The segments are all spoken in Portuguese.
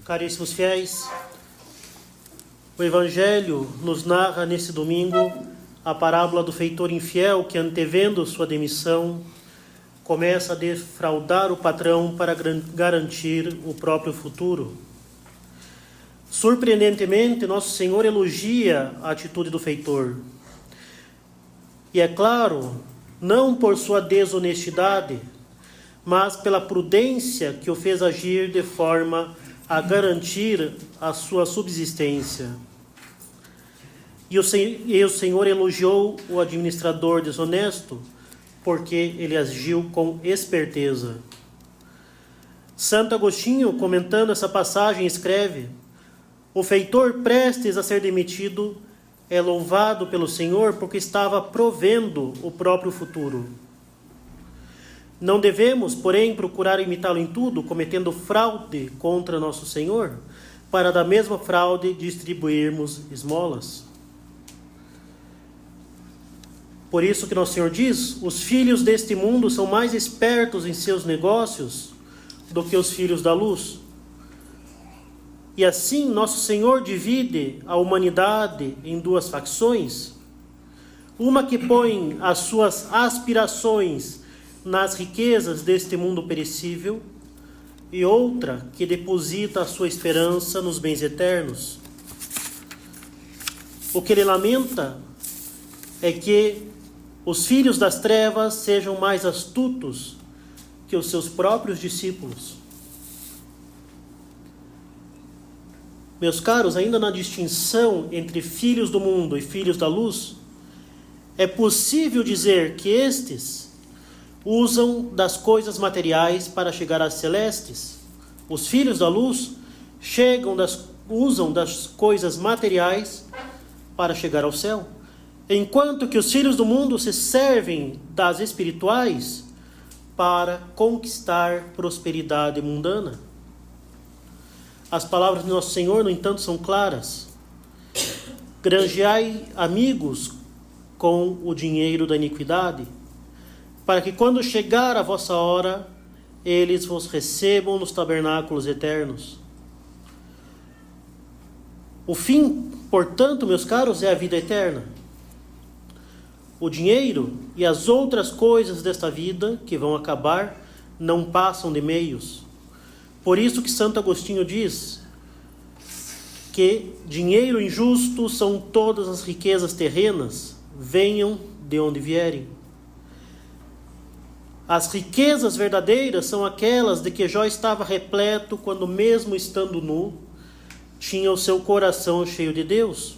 Caríssimos fiéis, o Evangelho nos narra nesse domingo a parábola do feitor infiel que, antevendo sua demissão, começa a defraudar o patrão para garantir o próprio futuro. Surpreendentemente, Nosso Senhor elogia a atitude do feitor. E é claro, não por sua desonestidade, mas pela prudência que o fez agir de forma a garantir a sua subsistência. E o Senhor elogiou o administrador desonesto, porque ele agiu com esperteza. Santo Agostinho, comentando essa passagem, escreve: o feitor prestes a ser demitido é louvado pelo Senhor porque estava provendo o próprio futuro. Não devemos, porém, procurar imitá-lo em tudo, cometendo fraude contra nosso Senhor, para da mesma fraude distribuirmos esmolas. Por isso que nosso Senhor diz: os filhos deste mundo são mais espertos em seus negócios do que os filhos da luz. E assim nosso Senhor divide a humanidade em duas facções, uma que põe as suas aspirações nas riquezas deste mundo perecível, e outra que deposita a sua esperança nos bens eternos. O que ele lamenta é que os filhos das trevas sejam mais astutos que os seus próprios discípulos. Meus caros, ainda na distinção entre filhos do mundo e filhos da luz, é possível dizer que estes usam das coisas materiais para chegar às celestes. Os filhos da luz usam das coisas materiais para chegar ao céu, enquanto que os filhos do mundo se servem das espirituais para conquistar prosperidade mundana. As palavras de nosso Senhor, no entanto, são claras: granjeai amigos com o dinheiro da iniquidade, para que quando chegar a vossa hora, eles vos recebam nos tabernáculos eternos. O fim, portanto, meus caros, é a vida eterna. O dinheiro e as outras coisas desta vida, que vão acabar, não passam de meios. Por isso que Santo Agostinho diz que dinheiro injusto são todas as riquezas terrenas, venham de onde vierem. As riquezas verdadeiras são aquelas de que Jó estava repleto quando, mesmo estando nu, tinha o seu coração cheio de Deus.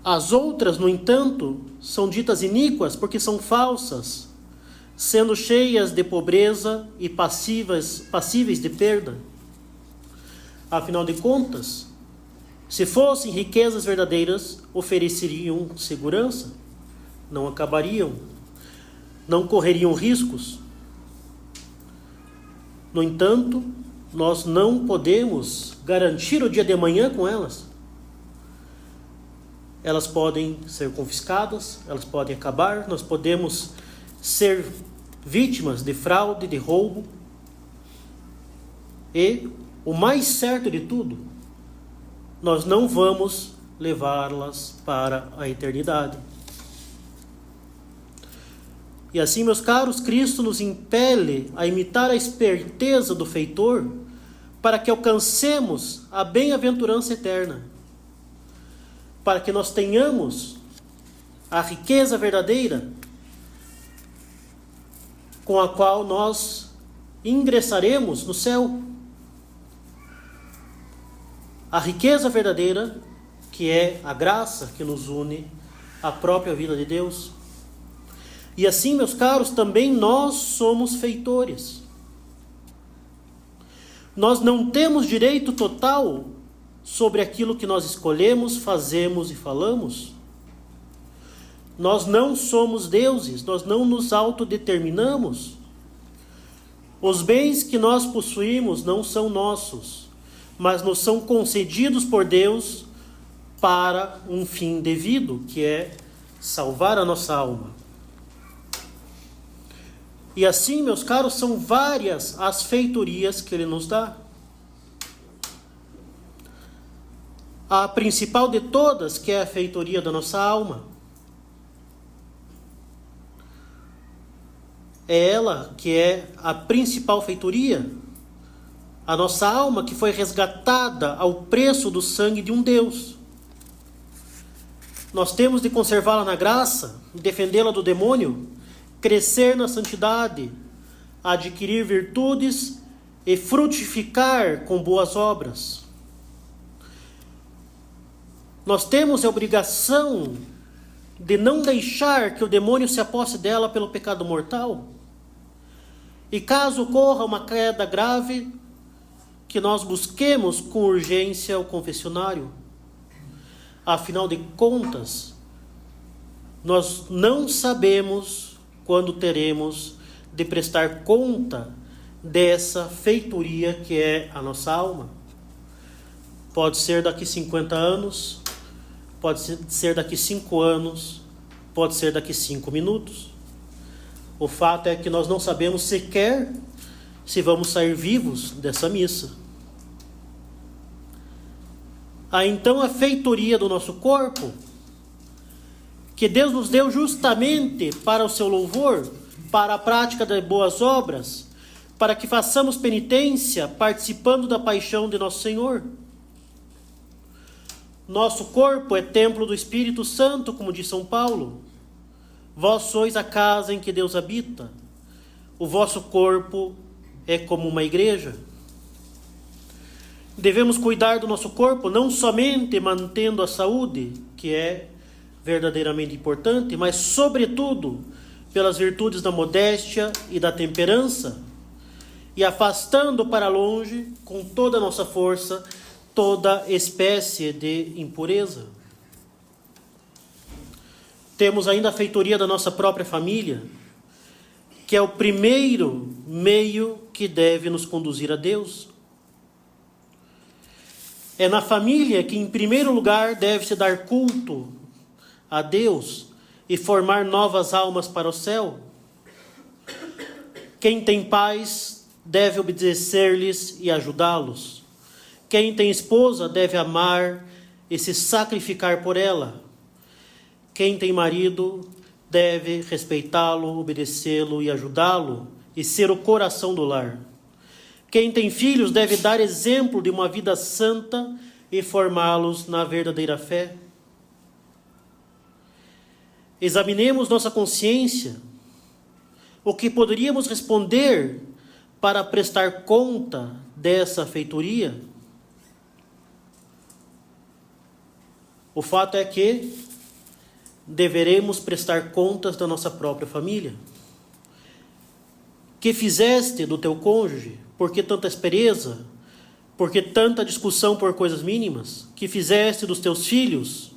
As outras, no entanto, são ditas iníquas porque são falsas, sendo cheias de pobreza e passíveis de perda. Afinal de contas, se fossem riquezas verdadeiras, ofereceriam segurança, não acabariam, não correriam riscos. No entanto, nós não podemos garantir o dia de amanhã com elas. Elas podem ser confiscadas, elas podem acabar, nós podemos ser vítimas de fraude, de roubo. E, o mais certo de tudo, nós não vamos levá-las para a eternidade. E assim, meus caros, Cristo nos impele a imitar a esperteza do feitor para que alcancemos a bem-aventurança eterna, para que nós tenhamos a riqueza verdadeira com a qual nós ingressaremos no céu. A riqueza verdadeira, que é a graça que nos une à própria vida de Deus. E assim, meus caros, também nós somos feitores. Nós não temos direito total sobre aquilo que nós escolhemos, fazemos e falamos. Nós não somos deuses, nós não nos autodeterminamos. Os bens que nós possuímos não são nossos, mas nos são concedidos por Deus para um fim devido, que é salvar a nossa alma. E assim, meus caros, são várias as feitorias que ele nos dá. A principal de todas, que é a feitoria da nossa alma. É ela que é a principal feitoria. A nossa alma que foi resgatada ao preço do sangue de um Deus. Nós temos de conservá-la na graça, defendê-la do demônio, crescer na santidade, adquirir virtudes e frutificar com boas obras. Nós temos a obrigação de não deixar que o demônio se aposse dela pelo pecado mortal. E caso ocorra uma queda grave, que nós busquemos com urgência o confessionário. Afinal de contas, nós não sabemos quando teremos de prestar conta dessa feitoria que é a nossa alma. Pode ser daqui 50 anos, pode ser daqui 5 anos, pode ser daqui 5 minutos. O fato é que nós não sabemos sequer se vamos sair vivos dessa missa. Há então a feitoria do nosso corpo, que Deus nos deu justamente para o seu louvor, para a prática de boas obras, para que façamos penitência participando da paixão de nosso Senhor. Nosso corpo é templo do Espírito Santo, como diz São Paulo. Vós sois a casa em que Deus habita. O vosso corpo é como uma igreja. Devemos cuidar do nosso corpo não somente mantendo a saúde, que é verdadeiramente importante, mas sobretudo pelas virtudes da modéstia e da temperança, e afastando para longe, com toda a nossa força, toda espécie de impureza. Temos ainda a feitoria da nossa própria família, que é o primeiro meio que deve nos conduzir a Deus. É na família que, em primeiro lugar, deve-se dar culto a Deus e formar novas almas para o céu. Quem tem pais deve obedecer-lhes e ajudá-los. Quem tem esposa deve amar e se sacrificar por ela. Quem tem marido deve respeitá-lo, obedecê-lo e ajudá-lo e ser o coração do lar. Quem tem filhos deve dar exemplo de uma vida santa e formá-los na verdadeira fé. Examinemos nossa consciência, o que poderíamos responder para prestar conta dessa feitoria. O fato é que deveremos prestar contas da nossa própria família. Que fizeste do teu cônjuge? Por que tanta aspereza? Por que tanta discussão por coisas mínimas? Que fizeste dos teus filhos?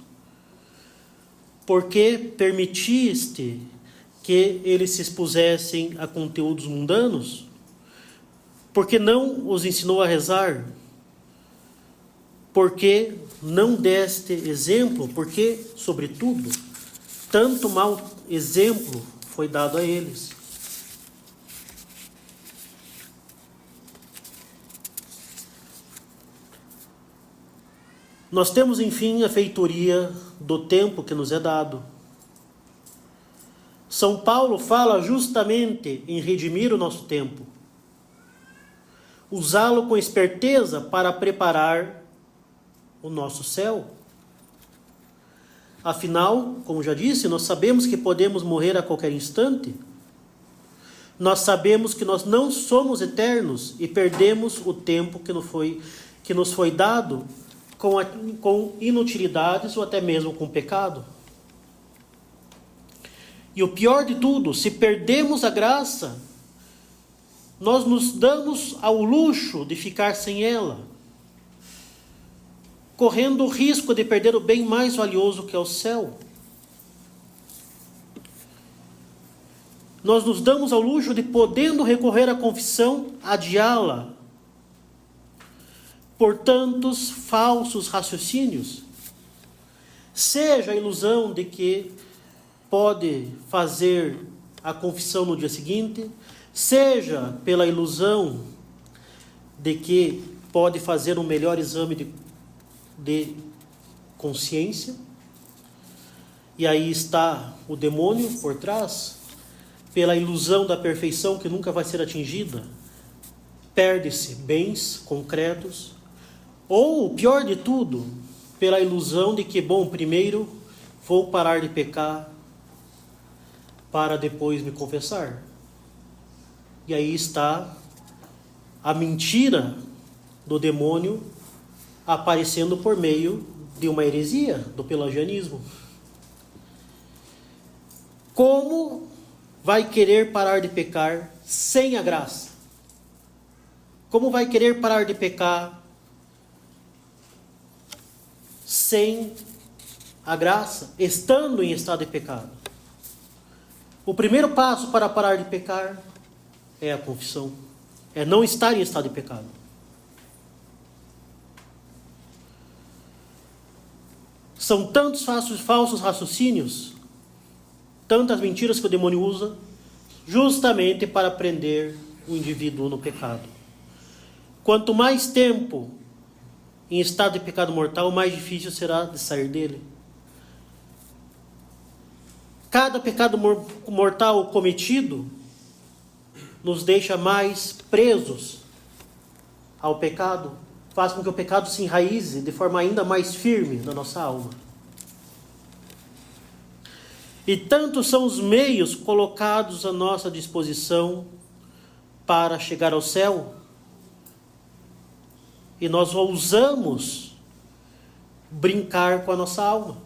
Por que permitiste que eles se expusessem a conteúdos mundanos? Por que não os ensinou a rezar? Por que não deste exemplo? Porque, sobretudo, tanto mau exemplo foi dado a eles. Nós temos, enfim, a feitoria do tempo que nos é dado. São Paulo fala justamente em redimir o nosso tempo, usá-lo com esperteza para preparar o nosso céu. Afinal, como já disse, nós sabemos que podemos morrer a qualquer instante. Nós sabemos que nós não somos eternos e perdemos o tempo que nos foi dado com inutilidades ou até mesmo com pecado. E o pior de tudo, se perdemos a graça, nós nos damos ao luxo de ficar sem ela, correndo o risco de perder o bem mais valioso que é o céu. Nós nos damos ao luxo de, podendo recorrer à confissão, adiá-la por tantos falsos raciocínios. Seja a ilusão de que pode fazer a confissão no dia seguinte, seja pela ilusão de que pode fazer um melhor exame de consciência, e aí está o demônio por trás, pela ilusão da perfeição que nunca vai ser atingida, perde-se bens concretos, ou, pior de tudo, pela ilusão de que, bom, primeiro vou parar de pecar para depois me confessar. E aí está a mentira do demônio aparecendo por meio de uma heresia, do pelagianismo. Como vai querer parar de pecar sem a graça? Como vai querer parar de pecar sem a graça, estando em estado de pecado? O primeiro passo para parar de pecar é a confissão, é não estar em estado de pecado. São tantos falsos raciocínios, tantas mentiras que o demônio usa, justamente para prender o indivíduo no pecado. Quanto mais tempo em estado de pecado mortal, mais difícil será de sair dele. Cada pecado mortal cometido nos deixa mais presos ao pecado, faz com que o pecado se enraize de forma ainda mais firme na nossa alma. E tantos são os meios colocados à nossa disposição para chegar ao céu, e nós ousamos brincar com a nossa alma.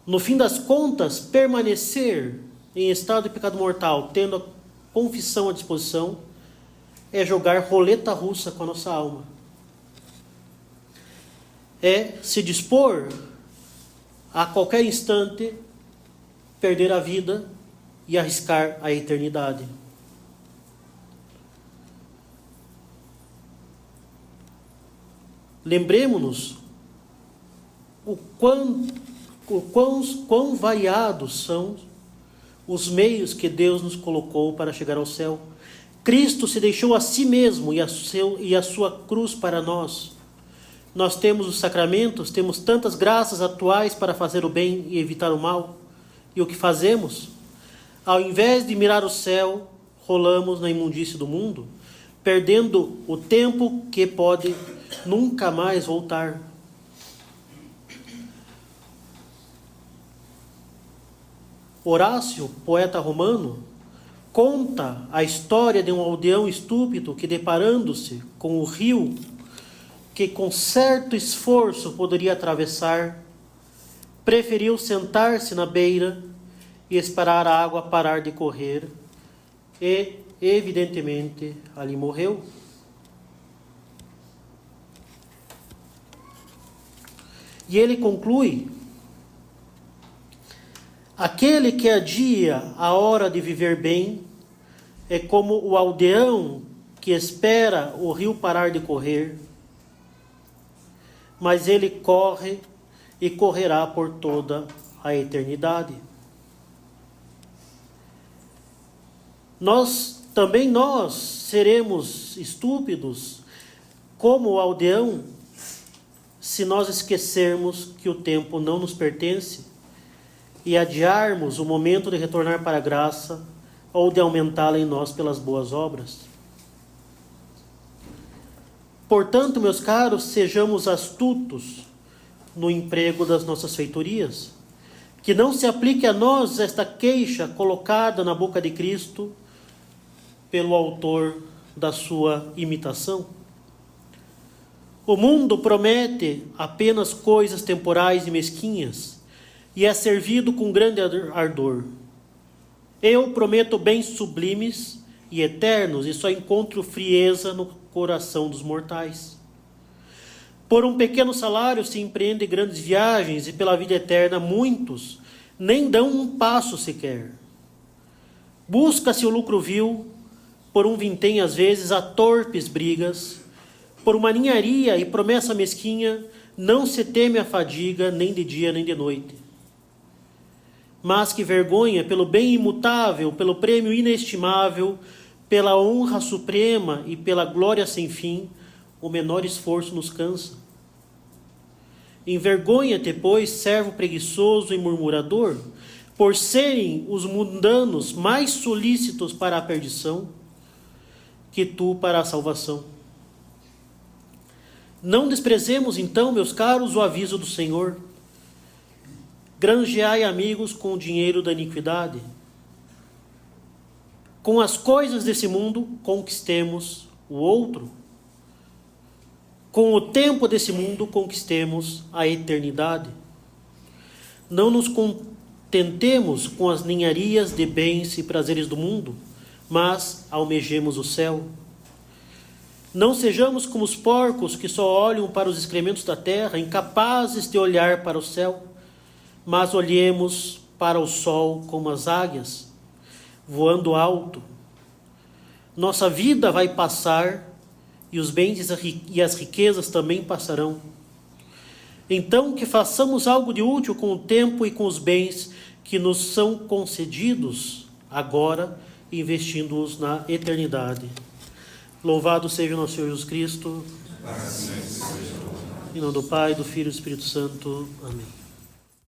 No fim das contas, permanecer em estado de pecado mortal, tendo a confissão à disposição, é jogar roleta russa com a nossa alma. É se dispor a qualquer instante perder a vida e arriscar a eternidade. Lembremos-nos o quão variados são os meios que Deus nos colocou para chegar ao céu. Cristo se deixou a si mesmo e a sua cruz para nós. Nós temos os sacramentos, temos tantas graças atuais para fazer o bem e evitar o mal. E o que fazemos? Ao invés de mirar o céu, rolamos na imundície do mundo, perdendo o tempo que pode nunca mais voltar. Horácio, poeta romano, conta a história de um aldeão estúpido que, deparando-se com o rio que com certo esforço poderia atravessar, preferiu sentar-se na beira e esperar a água parar de correr, e, evidentemente, ali morreu. E ele conclui: aquele que adia a hora de viver bem é como o aldeão que espera o rio parar de correr, mas ele corre e correrá por toda a eternidade. Nós seremos estúpidos como o aldeão se nós esquecermos que o tempo não nos pertence e adiarmos o momento de retornar para a graça ou de aumentá-la em nós pelas boas obras. Portanto, meus caros, sejamos astutos no emprego das nossas feitorias, que não se aplique a nós esta queixa colocada na boca de Cristo pelo autor da sua imitação. O mundo promete apenas coisas temporais e mesquinhas, e é servido com grande ardor. Eu prometo bens sublimes e eternos, e só encontro frieza no coração dos mortais. Por um pequeno salário se empreende grandes viagens, e pela vida eterna muitos nem dão um passo sequer. Busca-se o lucro vil, por um vintém às vezes a torpes brigas, por uma ninharia e promessa mesquinha, não se teme a fadiga nem de dia nem de noite. mas que vergonha pelo bem imutável, pelo prêmio inestimável, pela honra suprema e pela glória sem fim, o menor esforço nos cansa. Envergonha-te, pois, servo preguiçoso e murmurador, por serem os mundanos mais solícitos para a perdição que tu para a salvação. Não desprezemos, então, meus caros, o aviso do Senhor. Granjeai amigos com o dinheiro da iniquidade. Com as coisas desse mundo, conquistemos o outro. Com o tempo desse mundo, conquistemos a eternidade. Não nos contentemos com as ninharias de bens e prazeres do mundo, mas almejemos o céu. Não sejamos como os porcos que só olham para os excrementos da terra, incapazes de olhar para o céu, mas olhemos para o sol como as águias, voando alto. Nossa vida vai passar e os bens e as riquezas também passarão. Então, que façamos algo de útil com o tempo e com os bens que nos são concedidos agora, investindo-os na eternidade. Louvado seja o nosso Senhor Jesus Cristo. Em nome do Pai, do Filho e do Espírito Santo. Amém.